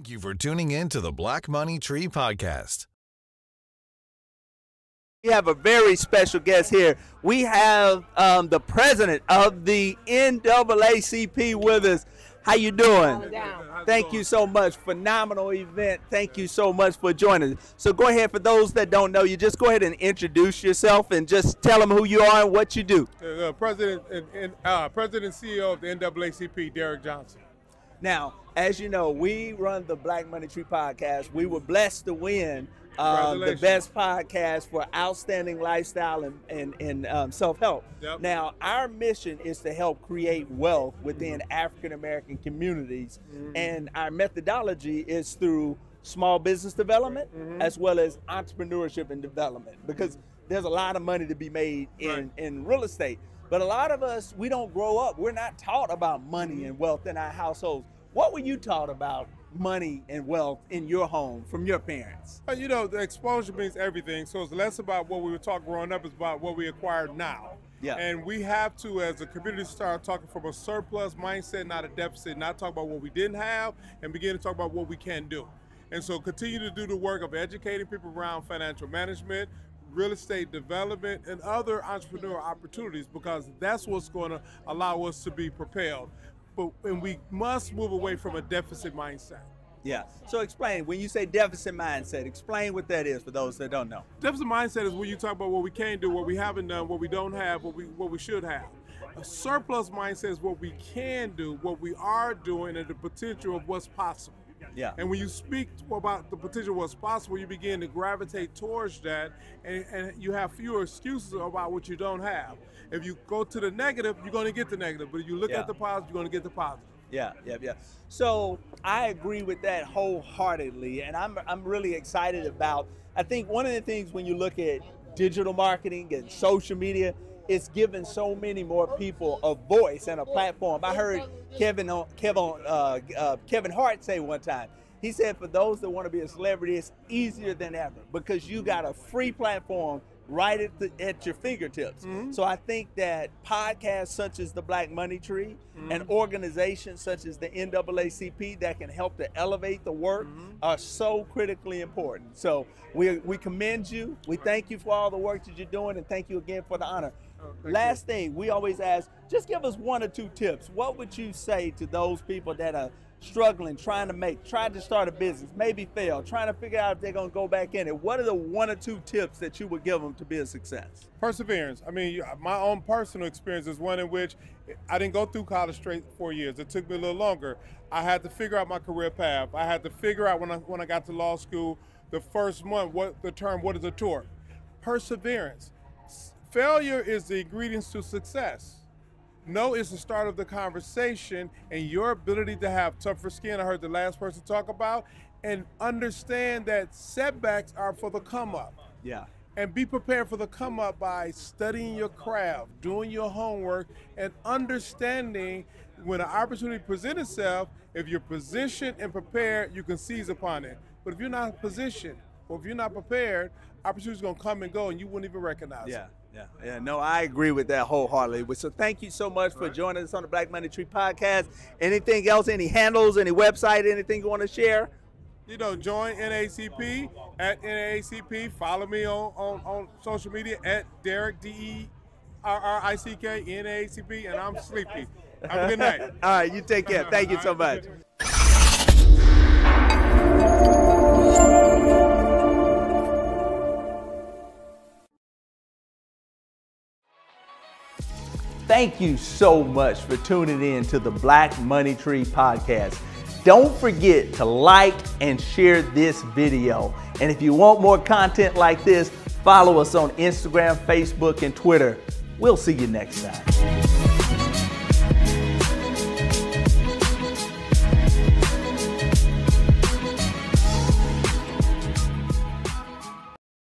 Thank you for tuning in to the Black Money Tree Podcast. We have a very special guest here. We have the president of the NAACP with us. How you doing? Thank you so much. Phenomenal event. Thank you so much for joining us. So go ahead, for those that don't know you, just go ahead and introduce yourself and just tell them who you are and what you do. President and CEO of the NAACP, Derrick Johnson. Now, as you know, we run the Black Money Tree Podcast. We were blessed to win the best podcast for outstanding lifestyle and self-help. Yep. Now, our mission is to help create wealth within African-American communities, and our methodology is through small business development as well as entrepreneurship and development, because there's a lot of money to be made in real estate. But a lot of us, we don't grow up. We're not taught about money and wealth in our households. What were you taught about money and wealth in your home from your parents? You know, the exposure means everything. So it's less about what we were taught growing up, it's about what we acquired now. Yeah. And we have to, as a community, start talking from a surplus mindset, not a deficit, not talk about what we didn't have, and begin to talk about what we can do. And so continue to do the work of educating people around financial management, real estate development, and other entrepreneurial opportunities, because that's what's going to allow us to be propelled. And we must move away from a deficit mindset. Yeah. So explain, when you say deficit mindset, explain what that is for those that don't know. Deficit mindset is when you talk about what we can do, what we haven't done, what we don't have, what we should have. A surplus mindset is what we can do, what we are doing, and the potential of what's possible. Yeah. And when you speak about the potential of what's possible, you begin to gravitate towards that, and you have fewer excuses about what you don't have. If you go to the negative, you're going to get the negative. But if you look at the positive, you're going to get the positive. Yeah. So I agree with that wholeheartedly, and I'm really excited about, I think one of the things when you look at digital marketing and social media, it's given so many more people a voice and a platform. I heard Kevin Hart say one time, he said, for those that want to be a celebrity, it's easier than ever because you got a free platform right at your fingertips. So I think that podcasts such as the Black Money Tree and organizations such as the NAACP that can help to elevate the work are so critically important. So we commend you. We thank you for all the work that you're doing, and thank you again for the honor. Last thing, we always ask, just give us 1 or 2 tips. What would you say to those people that are struggling, trying to start a business, maybe fail, trying to figure out if they're going to go back in it? What are the 1 or 2 tips that you would give them to be a success? Perseverance. I mean, my own personal experience is one in which I didn't go through college straight 4 years. It took me a little longer. I had to figure out my career path. I had to figure out when I got to law school, the first month, what is a tort? Perseverance. Failure is the ingredients to success. No is the start of the conversation, and your ability to have tougher skin, I heard the last person talk about, and understand that setbacks are for the come up. Yeah. And be prepared for the come up by studying your craft, doing your homework, and understanding when an opportunity presents itself, if you're positioned and prepared, you can seize upon it. But if you're not positioned, or if you're not prepared, opportunity's gonna come and go and you wouldn't even recognize it. Yeah, no, I agree with that wholeheartedly. So thank you so much for joining us on the Black Money Tree Podcast. Anything else, any handles, any website, anything you want to share? You know, join NAACP at NAACP. Follow me on social media at Derrick, DERRICK, NAACP, and I'm sleepy. Have a good night. All right, you take care. Thank you so much. Thank you so much for tuning in to the Black Money Tree Podcast. Don't forget to like and share this video. And if you want more content like this, follow us on Instagram, Facebook, and Twitter. We'll see you next time.